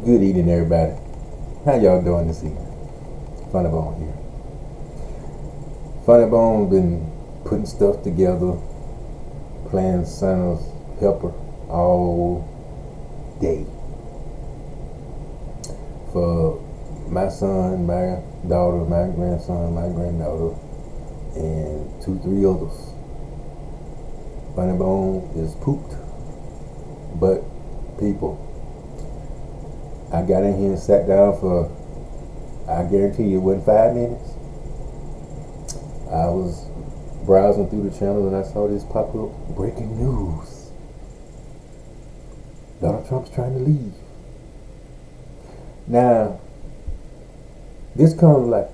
Good evening, everybody. How y'all doing this evening? Funny Bone here. Funny Bone been putting stuff together, playing Santa's helper all day for my son, my daughter, my grandson, my granddaughter, and 2-3 others. Funny Bone is pooped, but people, I got in here and sat down for, I guarantee you it wasn't 5 minutes. I was browsing through the channel and I saw this pop up, breaking news. Donald Trump's trying to leave. Now, this comes like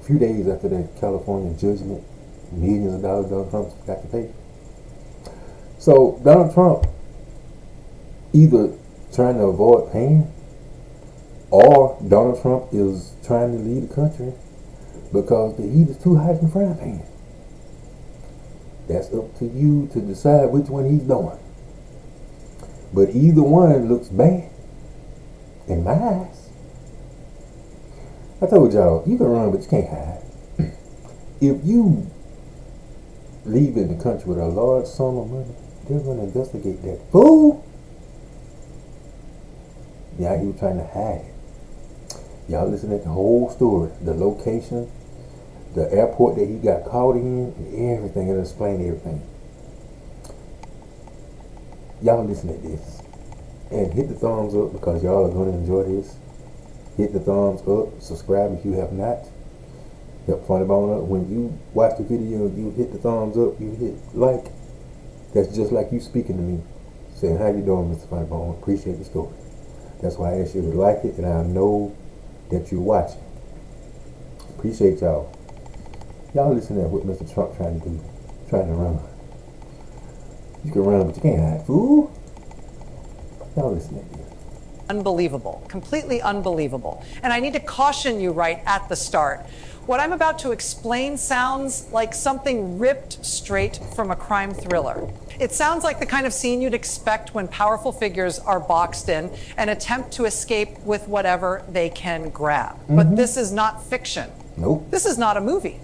a few days after the California judgment, millions of dollars Donald Trump's got to pay. So Donald Trump either trying to avoid paying, or Donald Trump is trying to leave the country because the heat is too hot in the frying pan. That's up to you to decide which one he's doing. But either one looks bad in my eyes. I told y'all, you can run, but you can't hide. If you leave in the country with a large sum of money, they're going to investigate that fool. Yeah, he was trying to hide it. Y'all listen to the whole story, the location, the airport that he got caught in, and everything. It'll explain everything. Y'all listen to this and hit the thumbs up because y'all are going to enjoy this. Hit the thumbs up, subscribe if you have not. Help Funny Bone up. When you watch the video, you hit the thumbs up, you hit like. That's just like you speaking to me, saying, "How you doing, Mr. Funny Bone? Appreciate the story." That's why I asked you to like it, and I know that you're watching. Appreciate y'all. Y'all listen to what Mr. Trump trying to do. Trying to run. You can run, but you can't hide, fool. Y'all listen to this. Unbelievable, completely unbelievable. And I need to caution you right at the start. What I'm about to explain sounds like something ripped straight from a crime thriller. It sounds like the kind of scene you'd expect when powerful figures are boxed in and attempt to escape with whatever they can grab. But this is not fiction. Nope. This is not a movie.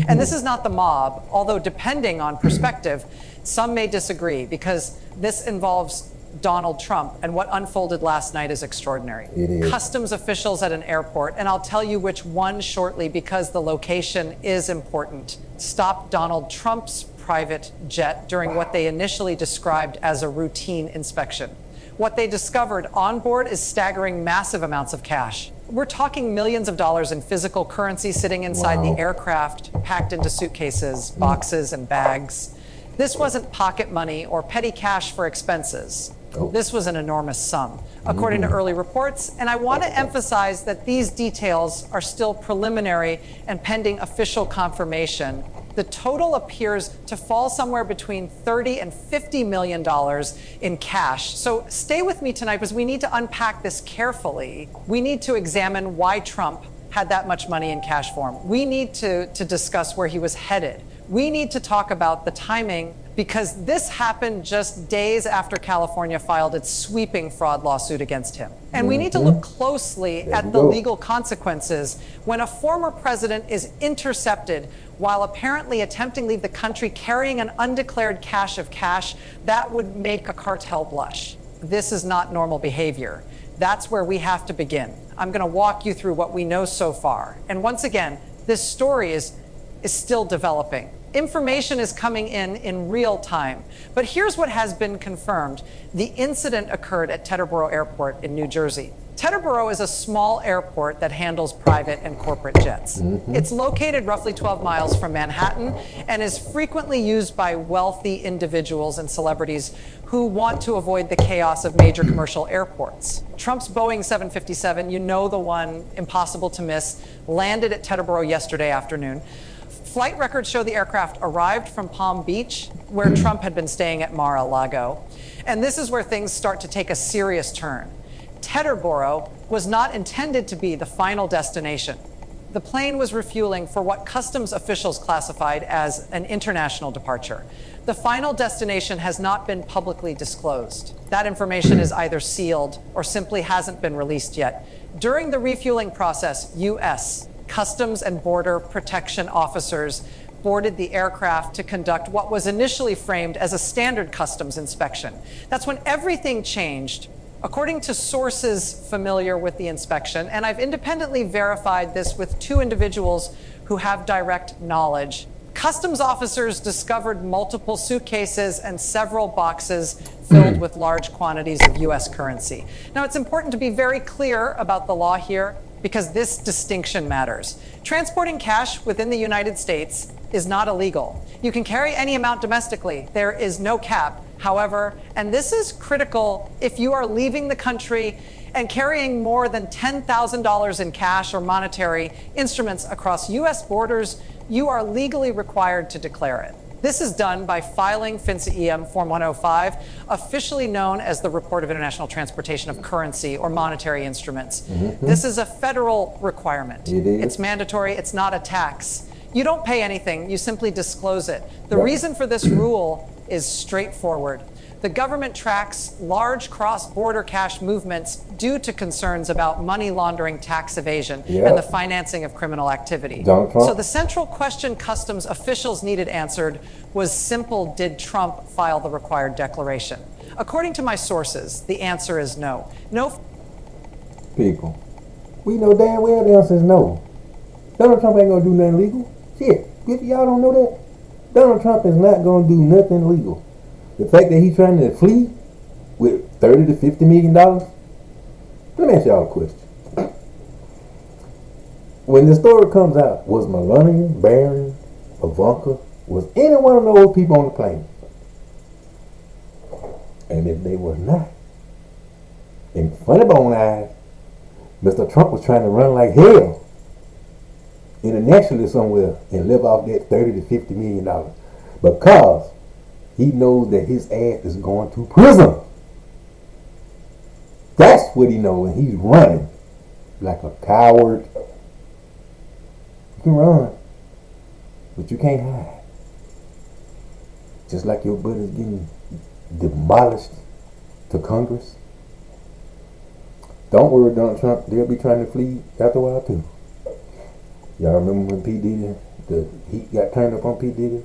And this is not the mob, although depending on perspective, some may disagree because this involves Donald Trump, and what unfolded last night is extraordinary. It is. Customs officials at an airport, and I'll tell you which one shortly because the location is important, stopped Donald Trump's private jet during what they initially described as a routine inspection. What they discovered on board is staggering massive amounts of cash. We're talking millions of dollars in physical currency sitting inside the aircraft, packed into suitcases, boxes, and bags. This wasn't pocket money or petty cash for expenses. This was an enormous sum, according to early reports, and I want to emphasize that these details are still preliminary and pending official confirmation. The total appears to fall somewhere between $30 and $50 million in cash. So stay with me tonight because we need to unpack this carefully. We need to examine why Trump had that much money in cash form. We need to discuss where he was headed. We need to talk about the timing because this happened just days after California filed its sweeping fraud lawsuit against him. And we need to look closely at the legal consequences when a former president is intercepted while apparently attempting to leave the country carrying an undeclared cache of cash that would make a cartel blush. This is not normal behavior. That's where we have to begin. I'm going to walk you through what we know so far. And once again, this story is still developing. Information is coming in real time. But here's what has been confirmed. The incident occurred at Teterboro Airport in New Jersey. Teterboro is a small airport that handles private and corporate jets. It's located roughly 12 miles from Manhattan and is frequently used by wealthy individuals and celebrities who want to avoid the chaos of major commercial airports. Trump's Boeing 757, you know the one, impossible to miss, landed at Teterboro yesterday afternoon. Flight records show the aircraft arrived from Palm Beach, where Trump had been staying at Mar-a-Lago. And this is where things start to take a serious turn. Teterboro was not intended to be the final destination. The plane was refueling for what customs officials classified as an international departure. The final destination has not been publicly disclosed. That information is either sealed or simply hasn't been released yet. During the refueling process, U.S. Customs and Border Protection officers boarded the aircraft to conduct what was initially framed as a standard customs inspection. That's when everything changed. According to sources familiar with the inspection, and I've independently verified this with 2 individuals who have direct knowledge, customs officers discovered multiple suitcases and several boxes filled with large quantities of U.S. currency. Now, it's important to be very clear about the law here because this distinction matters. Transporting cash within the United States is not illegal. You can carry any amount domestically. There is no cap. However, and this is critical, if you are leaving the country and carrying more than $10,000 in cash or monetary instruments across U.S. borders, you are legally required to declare it. This is done by filing FINSA-EM Form 105, officially known as the Report of International Transportation of Currency or Monetary Instruments. This is a federal requirement. It's mandatory. It's not a tax. You don't pay anything. You simply disclose it. The reason for this rule is straightforward. The government tracks large cross-border cash movements due to concerns about money laundering, tax evasion, and the financing of criminal activity. So the central question customs officials needed answered was simple: did Trump file the required declaration? According to my sources, the answer is no. No. People, we know damn well the answer is no. Donald Trump ain't gonna do nothing legal. Shit, if y'all don't know that, Donald Trump is not gonna do nothing legal. The fact that he's trying to flee with $30 to $50 million, let me ask y'all a question. When the story comes out, was Melania, Barron, Ivanka, was any one of those people on the plane? And if they were not, in funny bone eyes, Mr. Trump was trying to run like hell internationally somewhere and live off that $30 to $50 million because he knows that his ass is going to prison. That's what he knows, and he's running like a coward. You can run, but you can't hide. Just like your butt is getting demolished to Congress. Don't worry, Donald Trump, they'll be trying to flee after a while too. Y'all remember when P. Diddy, the heat got turned up on P. Diddy?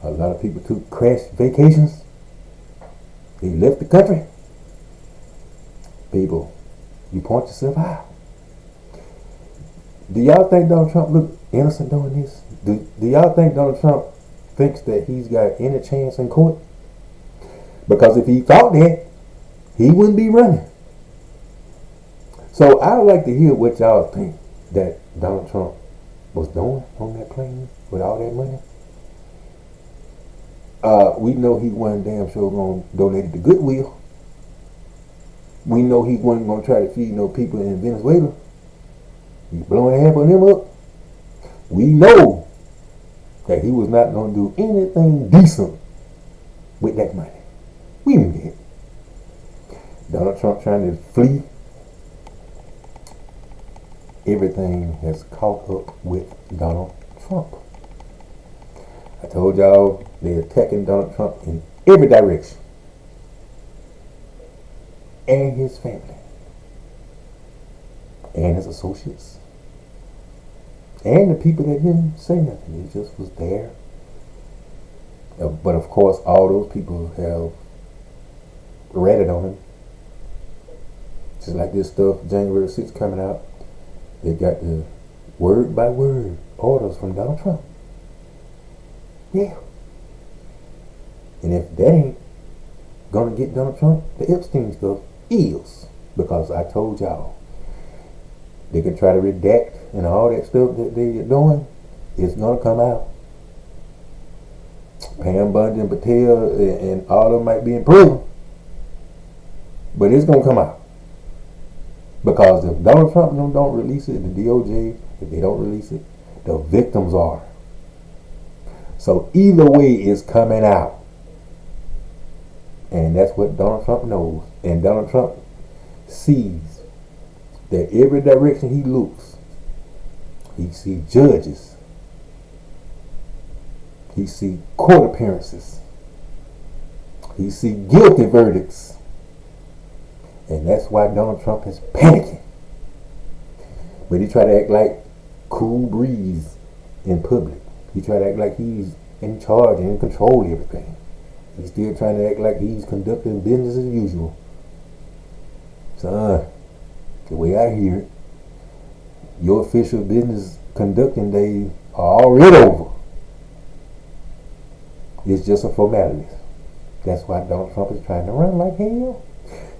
A lot of people took crash vacations. They left the country. People, you point yourself out. Do y'all think Donald Trump look innocent doing this? Do y'all think Donald Trump thinks that he's got any chance in court? Because if he thought that, he wouldn't be running. So I'd like to hear what y'all think that Donald Trump was doing on that plane with all that money. We know he wasn't damn sure going to donate it to Goodwill. We know he wasn't going to try to feed no people in Venezuela. He's blowing half of them up. We know that he was not going to do anything decent with that money. We knew that. Donald Trump trying to flee. Everything has caught up with Donald Trump. I told y'all they're attacking Donald Trump in every direction. And his family. And his associates. And the people that didn't say nothing. They just was there. But of course, all those people have ratted on him. Just like this stuff, January 6th coming out. They got the word by word orders from Donald Trump. Yeah. And if that ain't gonna get Donald Trump, the Epstein stuff is. Because I told y'all, they can try to redact and all that stuff that they're doing, it's gonna come out. Pam Bundy and Patel and all of them might be in prison. But it's gonna come out. Because if Donald Trump don't release it, the DOJ, if they don't release it, the victims are. So either way, it's coming out. And that's what Donald Trump knows. And Donald Trump sees that every direction he looks, He see judges. He see court appearances. He see guilty verdicts. And that's why Donald Trump is panicking. But he try to act like cool breeze in public. He try to act like he's in charge and in control of everything. He's still trying to act like he's conducting business as usual. Son, the way I hear it, your official business conducting days are already over. It's just a formality. That's why Donald Trump is trying to run like hell.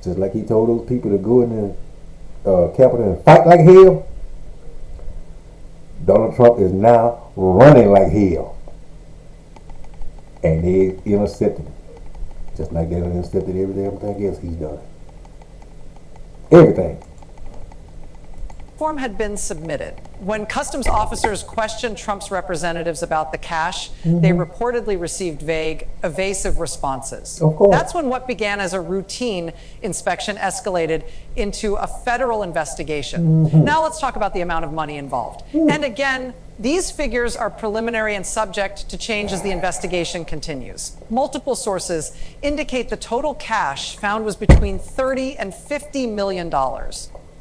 Just like he told those people to go in the Capitol and fight like hell. Donald Trump is now running like hell. And they intercepted him. Just like they intercepted everything else he's done. Everything. Form had been submitted. When customs officers questioned Trump's representatives about the cash, they reportedly received vague, evasive responses. Of course. That's when what began as a routine inspection escalated into a federal investigation. Now let's talk about the amount of money involved. And again, these figures are preliminary and subject to change as the investigation continues. Multiple sources indicate the total cash found was between $30 and $50 million.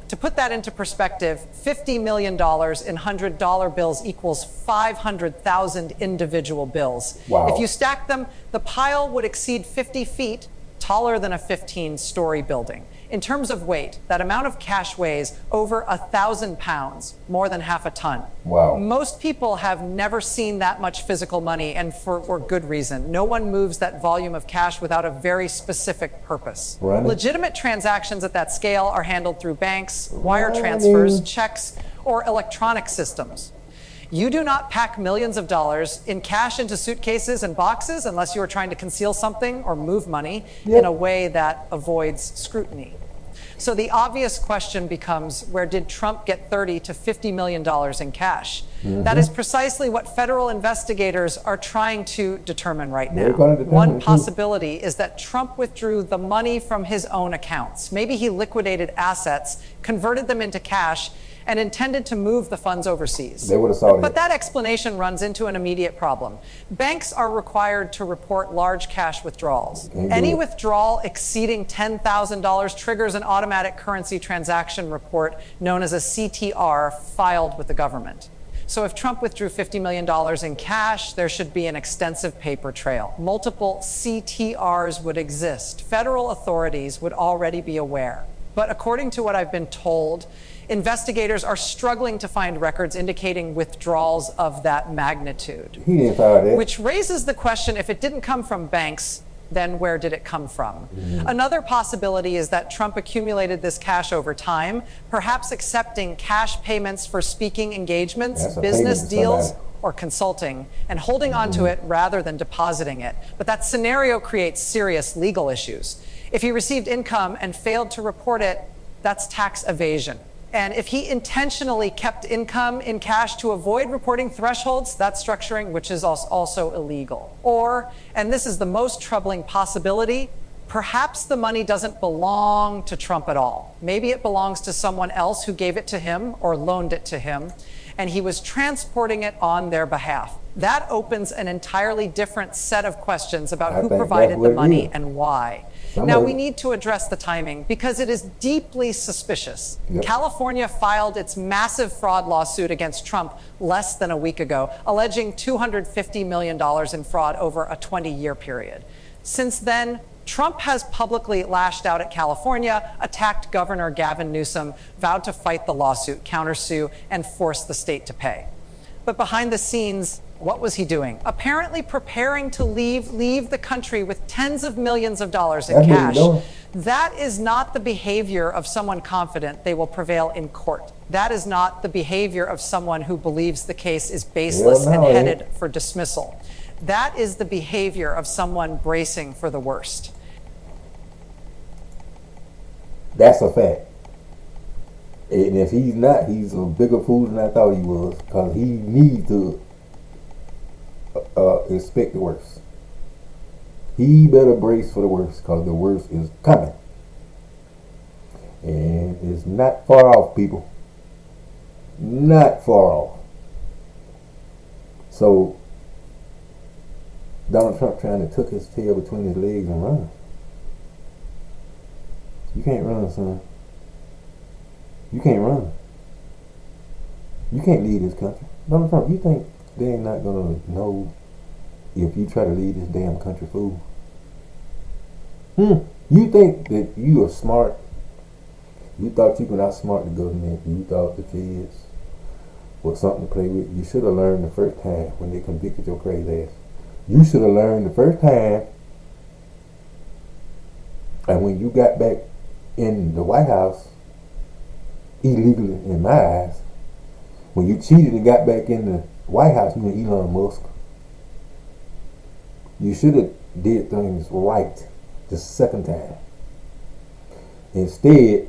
To put that into perspective, $50 million in $100 bills equals 500,000 individual bills. Wow. If you stack them, the pile would exceed 50 feet, taller than a 15-story building. In terms of weight, that amount of cash weighs over 1,000 pounds, more than half a ton. Wow. Most people have never seen that much physical money, and for good reason. No one moves that volume of cash without a very specific purpose. Right. Legitimate transactions at that scale are handled through banks, wire transfers, checks, or electronic systems. You do not pack millions of dollars in cash into suitcases and boxes unless you are trying to conceal something or move money in a way that avoids scrutiny. So the obvious question becomes, where did Trump get $30 to $50 million in cash? That is precisely what federal investigators are trying to determine right now. One possibility is that Trump withdrew the money from his own accounts. Maybe he liquidated assets, converted them into cash, and intended to move the funds overseas. They would have saw it. But that explanation runs into an immediate problem. Banks are required to report large cash withdrawals. Any withdrawal exceeding $10,000 triggers an automatic currency transaction report known as a CTR filed with the government. So if Trump withdrew $50 million in cash, there should be an extensive paper trail. Multiple CTRs would exist. Federal authorities would already be aware. But according to what I've been told, investigators are struggling to find records indicating withdrawals of that magnitude. He didn't find that. Which raises the question, if it didn't come from banks, then where did it come from? Another possibility is that Trump accumulated this cash over time, perhaps accepting cash payments for speaking engagements, business deals, or consulting, and holding onto it rather than depositing it. But that scenario creates serious legal issues. If he received income and failed to report it, that's tax evasion. And if he intentionally kept income in cash to avoid reporting thresholds, that's structuring, which is also illegal. Or, and this is the most troubling possibility, perhaps the money doesn't belong to Trump at all. Maybe it belongs to someone else who gave it to him or loaned it to him, and he was transporting it on their behalf. That opens an entirely different set of questions about who provided the money and why. Now, we need to address the timing because it is deeply suspicious. California filed its massive fraud lawsuit against Trump less than a week ago, alleging $250 million in fraud over a 20-year period. Since then, Trump has publicly lashed out at California, attacked Governor Gavin Newsom, vowed to fight the lawsuit, countersue, and force the state to pay. But behind the scenes, what was he doing? Apparently preparing to leave the country with tens of millions of dollars in cash. That is not the behavior of someone confident they will prevail in court. That is not the behavior of someone who believes the case is baseless and headed for dismissal. That is the behavior of someone bracing for the worst. That's a fact. And if he's not, he's a bigger fool than I thought he was, because he needs to expect the worst. He better brace for the worst, because the worst is coming. And it's not far off, people. Not far off. So Donald Trump trying to tuck his tail between his legs and run. You can't run, son. You can't run. You can't lead this country. Donald Trump, you think they're not gonna know if you try to lead this damn country, fool? You think that you are smart? You thought you could outsmart the government. You thought the feds was something to play with. You should have learned the first time when they convicted your crazy ass. You should have learned the first time, and when you got back in the White House, illegally in my eyes, when you cheated and got back in the White House, you and Elon Musk, you should have did things right the second time. Instead,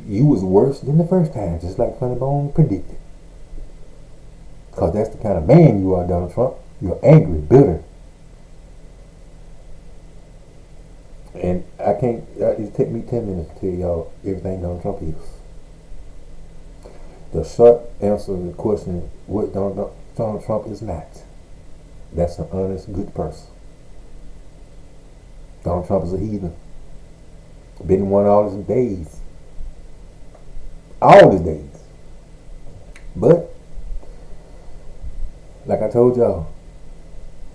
you was worse than the first time, just like Funny Bone predicted. Because that's the kind of man you are, Donald Trump. You're angry, bitter. And I can't, it take me 10 minutes to tell y'all everything Donald Trump is. The short answer to the question, what Donald Trump is not. That's an honest, good person. Donald Trump is a heathen. Been one all his days. All his days. But, like I told y'all,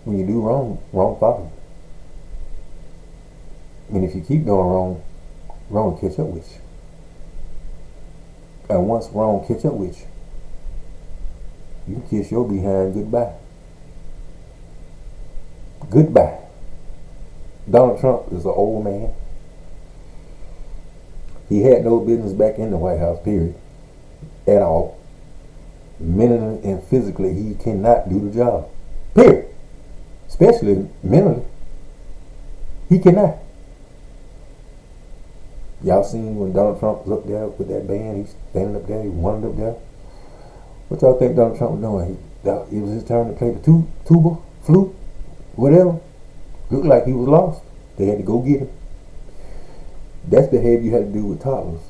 when you do wrong, wrong follows. And if you keep doing wrong, wrong will catch up with you. And once wrong catch up with you, you can kiss your behind goodbye. Goodbye. Donald Trump is an old man. He had no business back in the White House, period. At all. Mentally and physically, he cannot do the job. Period. Especially mentally. He cannot. Y'all seen when Donald Trump was up there with that band, he's standing up there, he wandered up there. What y'all think Donald Trump was doing? It was his turn to play the tuba, flute, whatever. Looked like he was lost. They had to go get him. That's behavior you had to do with toddlers.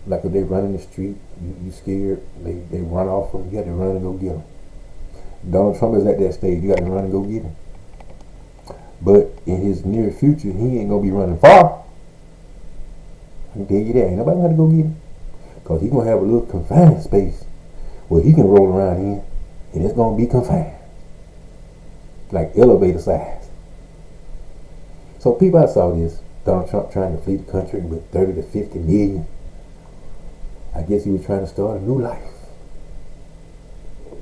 Like if they run in the street, you scared, they run off from you, you had to run and go get them. Donald Trump is at that stage, you got to run and go get him. But in his near future, he ain't going to be running far. I can tell you that. Ain't nobody got to go get him. Because he's going to have a little confined space where he can roll around in, and it's going to be confined. Like elevator size. So people, I saw this. Donald Trump trying to flee the country with 30 to 50 million. I guess he was trying to start a new life.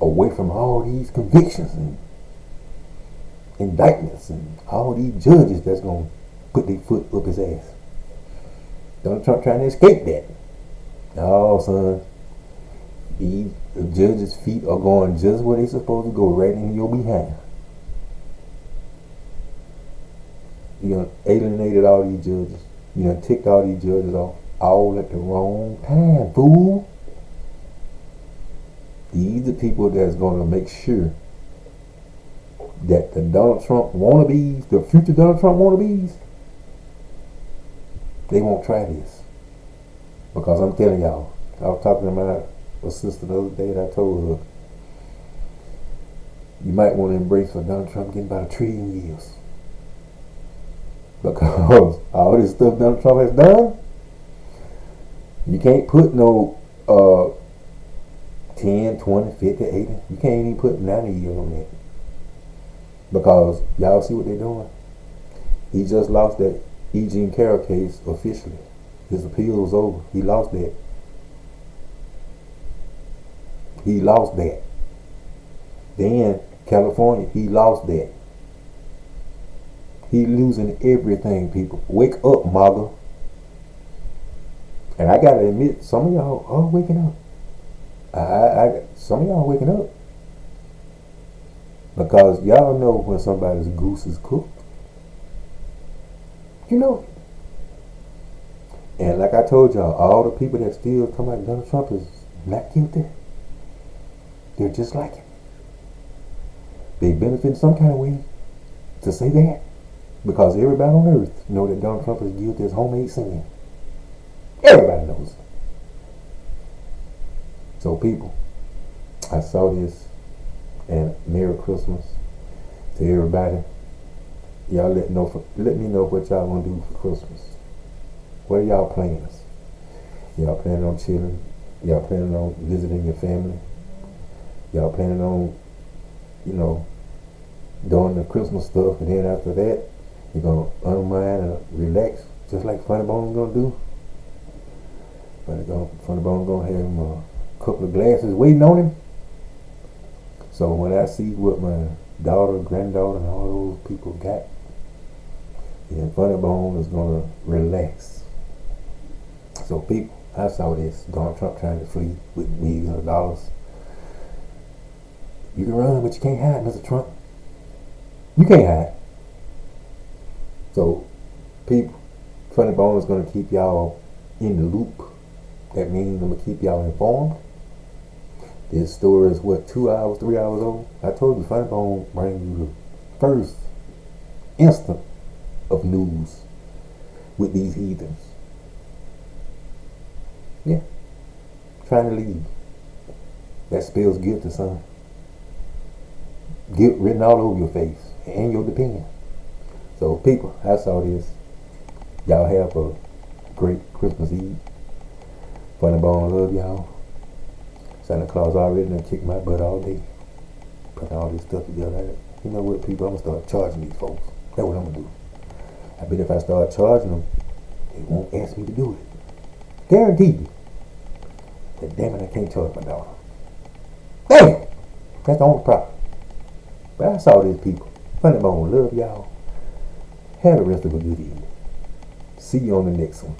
Away from all these convictions and indictments and all these judges that's going to put their foot up his ass. Donald Trump trying to escape that. Oh, son. These judges' feet are going just where they supposed to go, right in your behind. You done alienated all these judges. You done ticked all these judges off. All at the wrong time, fool. These are people that's going to make sure that the Donald Trump wannabes, the future Donald Trump wannabes, they won't try this. Because I'm telling y'all, I was talking to my sister the other day and I told her, you might want to embrace what Donald Trump getting about $1 trillion. Because all this stuff Donald Trump has done, you can't put no 10, 20, 50, 80. You can't even put 90 years on that. Because y'all see what they're doing? He just lost that E. Jean Carroll case officially. His appeal was over. He lost that. He lost that. Then California, he lost that. He losing everything, people. Wake up, MAGA. And I gotta admit, some of y'all are waking up. Some of y'all are waking up. Because y'all know when somebody's goose is cooked. You know it. And like I told y'all, all the people that still come like Donald Trump is not guilty. They're just like him. They benefit in some kind of way to say that. Because everybody on earth know that Donald Trump is guilty as homemade sin. Everybody knows it. So people, I saw this and Merry Christmas to everybody. Y'all let me know what y'all gonna do for Christmas. What are y'all plans? Y'all planning on chilling? Y'all planning on visiting your family? Y'all planning on, doing the Christmas stuff, and then after that, you're gonna unwind and relax, just like Funny Bone's gonna do. Funny Bone's gonna have him a couple of glasses waiting on him. So when I see what my daughter, granddaughter, and all those people got, then Funny Bone is gonna relax. So people, I saw this Donald Trump trying to flee with millions of dollars. You can run, but you can't hide, Mr. Trump. You can't hide. So people, Funny Bone is gonna keep y'all in the loop. That means I'm gonna keep y'all informed. This story is 2 hours, 3 hours old. I told you, Funny Bone bring you the first instant of news with these heathens. Yeah. Trying to leave. That spells guilty, son. Guilt written all over your face and your dependent. So people, I saw this. Y'all have a great Christmas Eve. Funny Bone love y'all. Santa Claus already done kicked my butt all day. Putting all this stuff together. You know what, people? I'm gonna start charging these folks. That's what I'm gonna do. I bet if I start charging them, they won't ask me to do it. Guaranteed you. But damn it, I can't charge my daughter. Damn! That's the only problem. But I saw these people. Funny Bone love y'all. Have the rest of a good evening. See you on the next one.